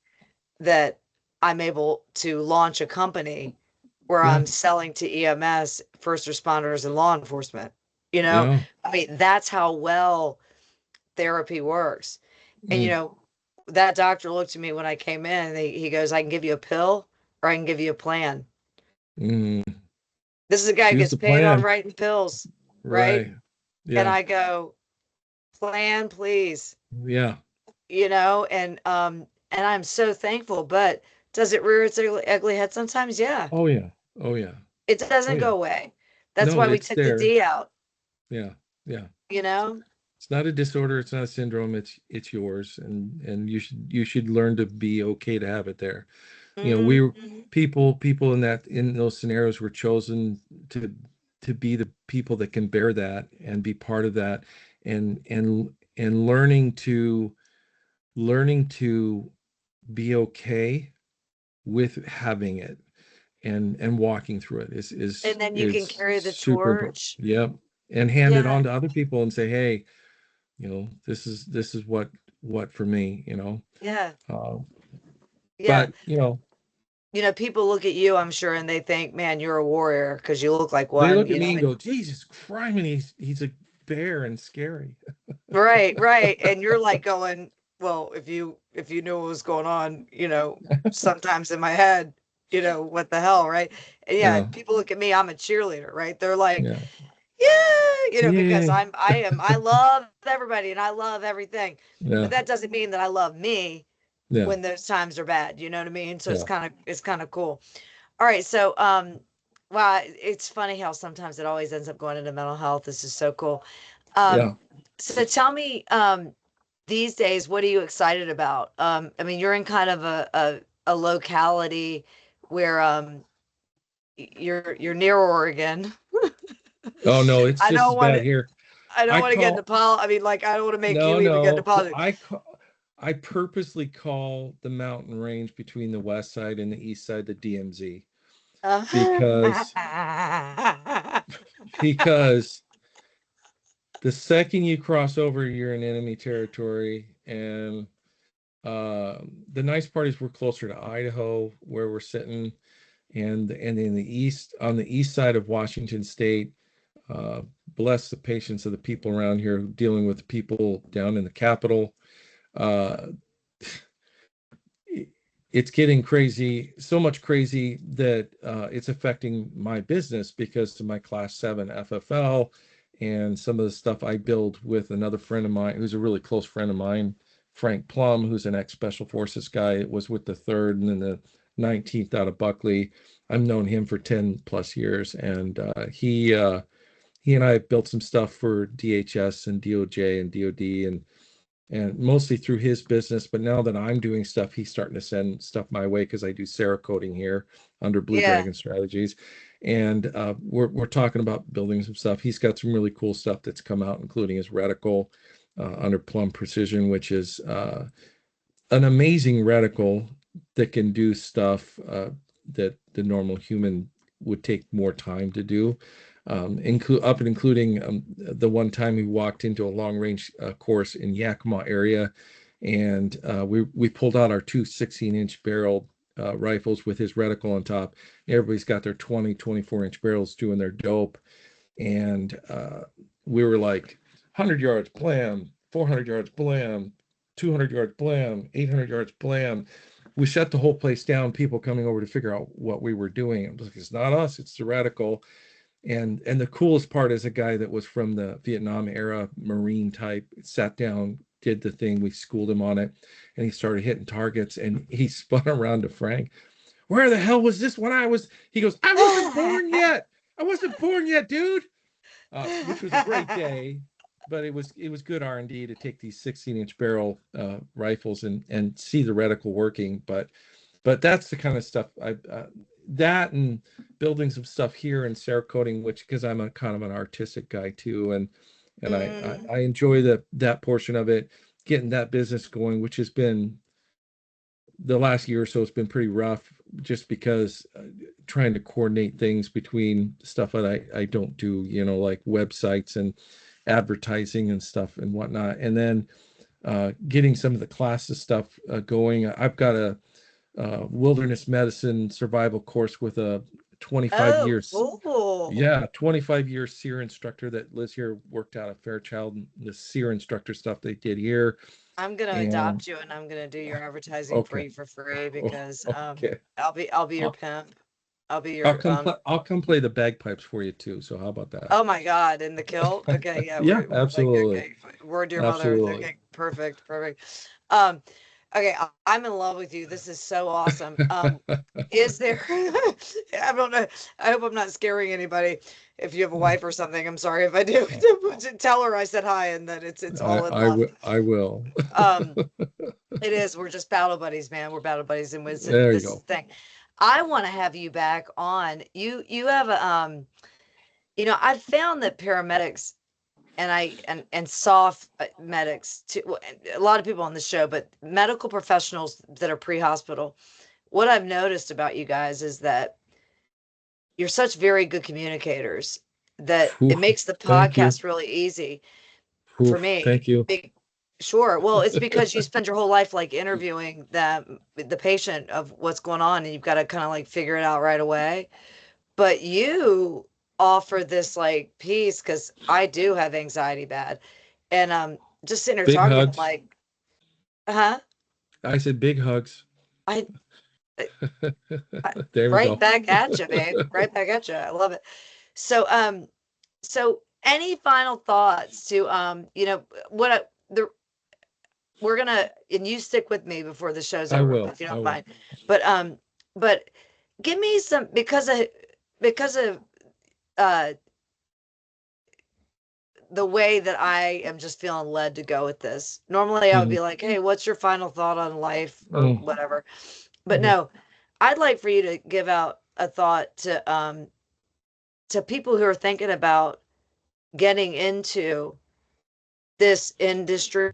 that I'm able to launch a company where Yeah. I'm selling to EMS, first responders, and law enforcement. You know, Yeah. I mean, that's how well therapy works. And, Mm. that doctor looked at me when I came in and he goes, I can give you a pill or I can give you a plan. Mm. This is a guy who Choose gets the paid on plan. writing pills, right? Right. And Yeah. I go, plan, please, Yeah. and I'm so thankful. But does it rear its ugly head sometimes? Yeah. Oh yeah. Oh yeah. It Oh doesn't yeah. go away. That's No, why we it's took the there. D out, Yeah. Yeah. you know? It's not a disorder, it's not a syndrome, it's yours. And you should learn to be okay to have it there. You know, we were Mhm. people in those scenarios were chosen to be the people that can bear that and be part of that, and learning to be okay with having it, and walking through it And then you can is carry the super important. torch. Yep. And hand it Yeah. on to other people and say, hey, this is what for me, Yeah. uh, Yeah. but People look at you, I'm sure, and they think, man, you're a warrior because you look like they one, look at me and and go, Jesus Christ, and he's a bear and scary. right. And you're like going, well, if you knew what was going on, sometimes in my head, what the hell, right? And yeah, Yeah. people look at me, I'm a cheerleader, right? They're like, Yeah. yeah, because Yeah. I love everybody and I love everything. But Yeah. that doesn't mean that I love me Yeah. when those times are bad. You know what I mean? So Yeah. it's kind of cool. All right, so wow, it's funny how sometimes it always ends up going into mental health. This is so cool. Um, Yeah. so tell me, these days, what are you excited about? I mean, you're in kind of a locality where you're near Oregon. Oh no, it's I just as don't want bad to here. I don't I want to get into call I mean, like, I don't want to make No, you even get into no. politics. I purposely call the mountain range between the west side and the east side the DMZ, Uh-huh. because because the second you cross over, you're in enemy territory. And the nice part is we're closer to Idaho, where we're sitting, and in the east, on the east side of Washington State. Uh, Bless the patience of the people around here dealing with the people down in the capital. Uh, it's getting crazy, so much crazy that it's affecting my business because of my class 7 FFL and some of the stuff I build with another friend of mine who's a really close friend of mine, Frank Plum, who's an ex Special Forces guy. It was with the 3rd and then the 19th out of Buckley. I've known him for 10 plus years, and he and I have built some stuff for DHS and DOJ and DOD, and mostly through his business. But now that I'm doing stuff, he's starting to send stuff my way because I do Cerakoting here under Blue Yeah. Dragon Strategies. And we're talking about building some stuff. He's got some really cool stuff that's come out, including his reticle under Plum Precision, which is an amazing reticle that can do stuff that the normal human would take more time to do. Including the one time he walked into a long range course in Yakima area, and we pulled out our two 16-inch barrel rifles with his reticle on top. Everybody's got their 24-inch barrels doing their dope, and we were like 100 yards, blam, 400 yards, blam, 200 yards, blam, 800 yards, blam. We shut the whole place down. People coming over to figure out what we were doing. It was like, it's not us, it's the reticle. And the coolest part is a guy that was from the Vietnam era, Marine type, sat down, did the thing. We schooled him on it, and he started hitting targets. And he spun around to Frank. Where the hell was this when I was? He goes, I wasn't born yet. I wasn't born yet, dude. Which was a great day, but it was good R&D to take these 16-inch barrel rifles and see the reticle working. But that's the kind of stuff that and building some stuff here and Cerakoting, which, because I'm a kind of an artistic guy too, and I enjoy that portion of it, getting that business going, which has been the last year or so. It's been pretty rough, just because trying to coordinate things between stuff that I don't do, like websites and advertising and stuff and whatnot, and then getting some of the classes stuff going. I've got a wilderness medicine survival course with a 25 years. Cool. Yeah, 25-year SEER instructor that lives here, worked out of Fairchild, the SEER instructor stuff they did here. I'm gonna adopt you, and I'm gonna do your advertising for you for free, because okay. I'll be your pimp. I'll be your I'll come play the bagpipes for you too. So how about that? Oh my God, in the kilt? Okay, yeah. Yeah, absolutely. Like, okay, word to your mother. Okay, perfect. Okay, I'm in love with you. This is so awesome. Is there, I don't know, I hope I'm not scaring anybody. If you have a wife or something, I'm sorry if I do. Tell her I said hi and that it's all in love. I will. It is. We're just battle buddies, man. We're battle buddies, and this is the thing. I want to have you back on. You have a I've found that paramedics and soft medics too, a lot of people on the show, but medical professionals that are pre-hospital, what I've noticed about you guys is that you're such very good communicators that it makes the podcast really easy for me. Thank you. Sure. Well, it's because you spend your whole life like interviewing the patient of what's going on, and you've got to kind of like figure it out right away. But you offer this like peace, because I do have anxiety bad, and just sitting there talking, I'm like, I said big hugs. There we go. Back at you, babe. Right back at you. I love it. So so any final thoughts to we're gonna, and you stick with me before the show's over, if you don't mind. But give me some, because of the way that I am just feeling led to go with this. Normally I would be like, hey, what's your final thought on life or whatever? But no, I'd like for you to give out a thought to people who are thinking about getting into this industry,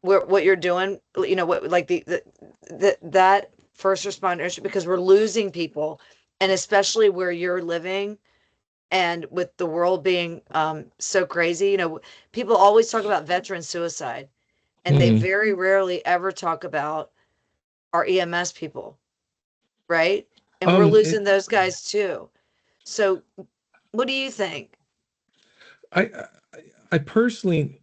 what you're doing, what like that first responder, because we're losing people, and especially where you're living, and with the world being so crazy. People always talk about veteran suicide, and they very rarely ever talk about our EMS people, right? And we're losing those guys too. So what do you think? I personally,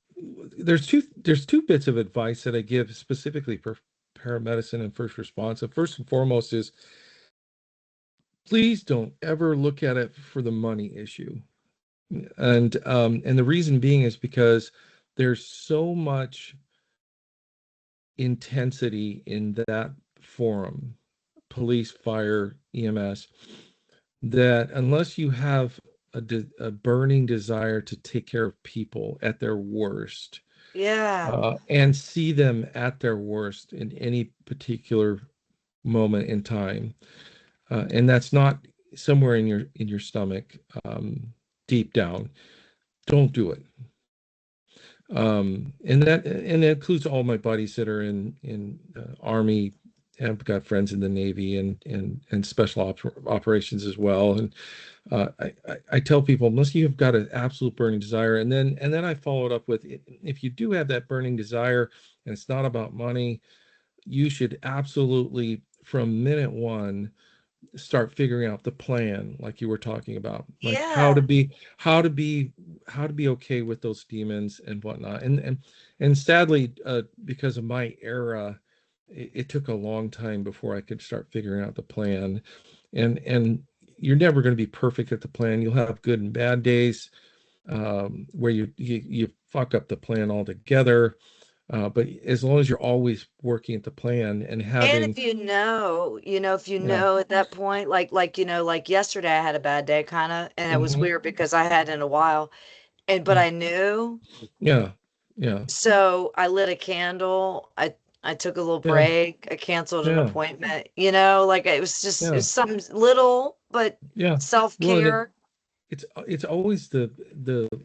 there's two bits of advice that I give specifically for paramedicine and first response. The first and foremost is, please don't ever look at it for the money issue. And the reason being is because there's so much intensity in that forum, police, fire, EMS, that unless you have a burning desire to take care of people at their worst, and see them at their worst in any particular moment in time, and that's not somewhere in your stomach, deep down, don't do it. And that includes all my buddies that are in Army, I've got friends in the Navy and special operations as well. And I tell people, unless you've got an absolute burning desire, and then I follow it up with, if you do have that burning desire and it's not about money, you should absolutely, from minute one, start figuring out the plan, like you were talking about, like Yeah. how to be okay with those demons and whatnot. And sadly, because of my era, it took a long time before I could start figuring out the plan. And you're never going to be perfect at the plan. You'll have good and bad days, where you fuck up the plan altogether. But as long as you're always working at the plan and And having, if you know, if you yeah, know at that point, like yesterday I had a bad day kind of, and it was hmm, weird because I hadn't in a while, but yeah, I knew. yeah, yeah, So I lit a candle. I took a little yeah, break. I canceled an yeah, appointment. Like it yeah, was something little, but yeah. Well, and self-care. it's always the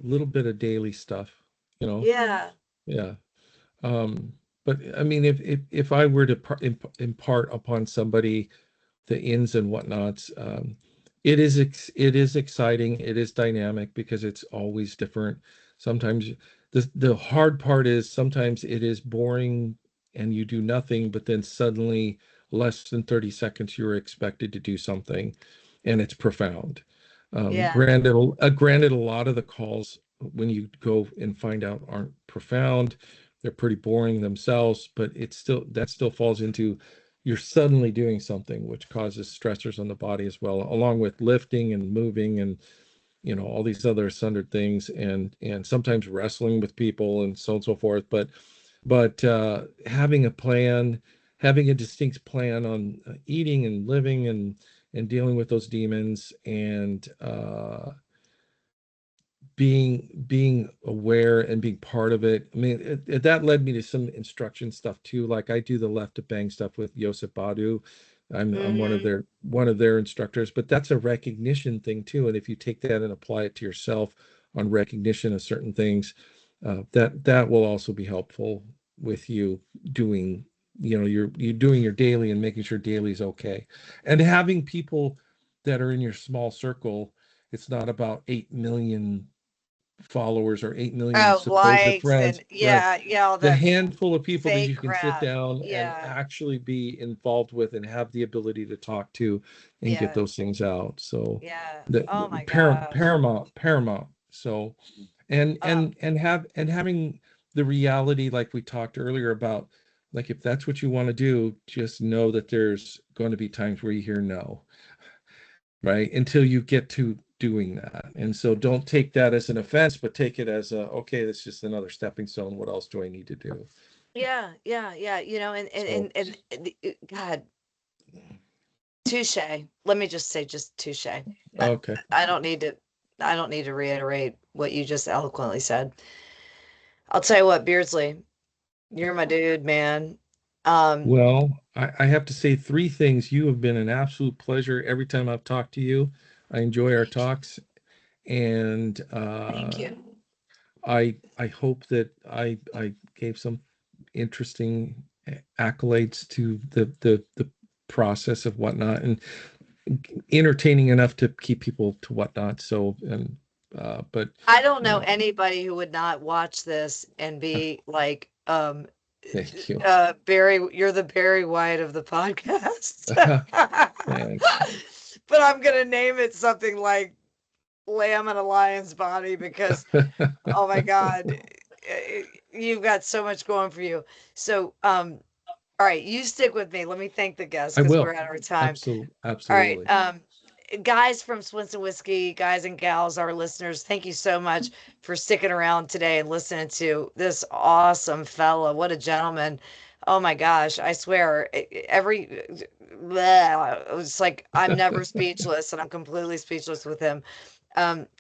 little bit of daily stuff, you know. Yeah. Yeah. Um, but I mean, if I were to impart upon somebody the ins and whatnots, it is exciting, it is dynamic because it's always different. Sometimes the hard part is sometimes it is boring and you do nothing, but then suddenly less than 30 seconds you're expected to do something, and it's profound. Yeah. Granted, a lot of the calls when you go and find out aren't profound. They're pretty boring themselves, but that still falls into, you're suddenly doing something which causes stressors on the body as well, along with lifting and moving and all these other sundered things, and sometimes wrestling with people and so on and so forth. But having a plan, having a distinct plan on eating and living and dealing with those demons, and being aware and being part of it. I mean, that led me to some instruction stuff too. Like I do the left to bang stuff with Joseph Badu. I'm Hmm. one of their instructors, but that's a recognition thing too. And if you take that and apply it to yourself on recognition of certain things, that will also be helpful with you doing, you're doing your daily and making sure daily is okay. And having people that are in your small circle, it's not about 8 million followers or 8 million Oh, supposed likes friends, and right? yeah, yeah, all The that handful of people that fake you can sit crap. down and Yeah. actually be involved with and have the ability to talk to and get Yeah. those things out. So Yeah. the Oh my gosh. paramount. So Um, and having the reality, like we talked earlier about, like if that's what you want to do, just know that there's going to be times where you hear no, right? Until you get to doing that. And so don't take that as an offense, but take it as okay, that's just another stepping stone. What else do I need to do? yeah, yeah, yeah. So, God, touche. Let me just say, just touche. okay. I don't need to. I don't need to reiterate what you just eloquently said. I'll tell you what, Beardsley, you're my dude, man. Um, Well, I have to say three things. You have been an absolute pleasure every time I've talked to you. I enjoy our talks, and thank you. I hope that I gave some interesting accolades to the process of whatnot, and entertaining enough to keep people to whatnot. So, and but I don't you know know, anybody who would not watch this and be like, thank you. Barry, you're the Barry White of the podcast. Thanks. But I'm gonna name it something like Lamb in a Lion's Body because, oh my God, you've got so much going for you. So, all right, you stick with me. Let me thank the guests I because we're will. out of time. Absolutely. All right. Absolutely. Guys from Splints Whiskey, guys and gals, our listeners, thank you so much for sticking around today and listening to this awesome fella. What a gentleman. Oh my gosh. I swear, it's like I'm never speechless and I'm completely speechless with him.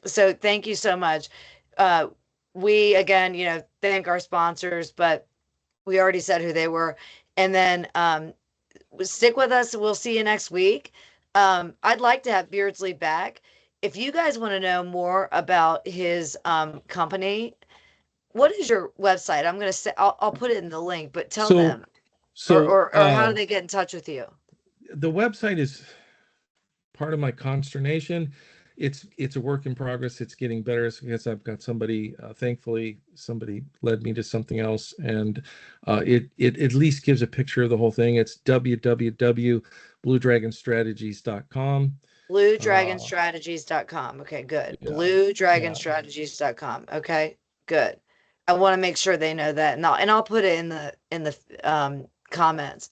So thank you so much. Uh, we again, thank our sponsors, but we already said who they were. And then stick with us. We'll see you next week. I'd like to have Beardsley back. If you guys want to know more about his company, what is your website? I'm gonna say I'll put it in the link, but tell So them. So or how do they get in touch with you? the website is part of my consternation. It's a work in progress. It's getting better because I've got somebody, thankfully, somebody led me to something else, and it at least gives a picture of the whole thing. It's www.bluedragonstrategies.com. BlueDragonStrategies.com. Okay, good. Yeah, yeah, BlueDragonStrategies.com. Okay, good. I want to make sure they know that, and I'll put it in the comments,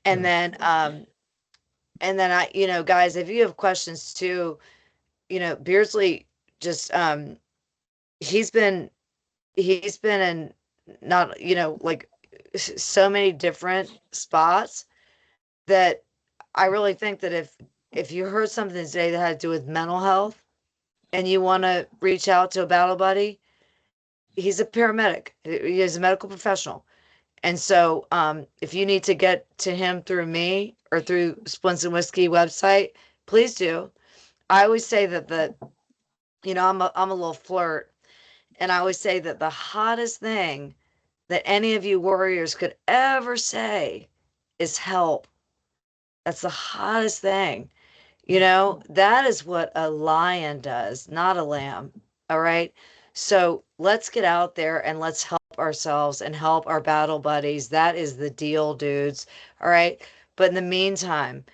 and yeah. then I, guys, if you have questions too, Beardsley just he's been he's been in not like so many different spots that I really think that if you heard something today that had to do with mental health and you want to reach out to a battle buddy, he's a paramedic. He is a medical professional. And so if you need to get to him through me or through Splints and Whiskey website, please do. I always say that I'm a little flirt, and I always say that the hottest thing that any of you warriors could ever say is help. That's the hottest thing. That is what a lion does, not a lamb. All right. So let's get out there and let's help ourselves and help our battle buddies. That is the deal, dudes. All right. But in the meantime,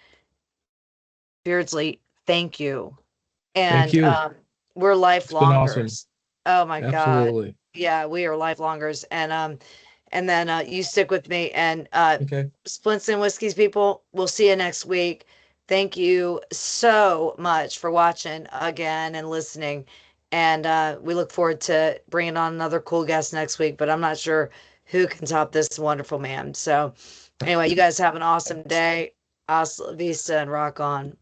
Beardsley, thank you. Thank And you. we're It's been awesome. lifelongers. Oh my God. Absolutely. Yeah, we are lifelongers. And then you stick with me and Okay. Splints and Whiskeys people, we'll see you next week. Thank you so much for watching again and listening. And we look forward to bringing on another cool guest next week, but I'm not sure who can top this wonderful man. So anyway, you guys have an awesome day. Hasta la vista and rock on.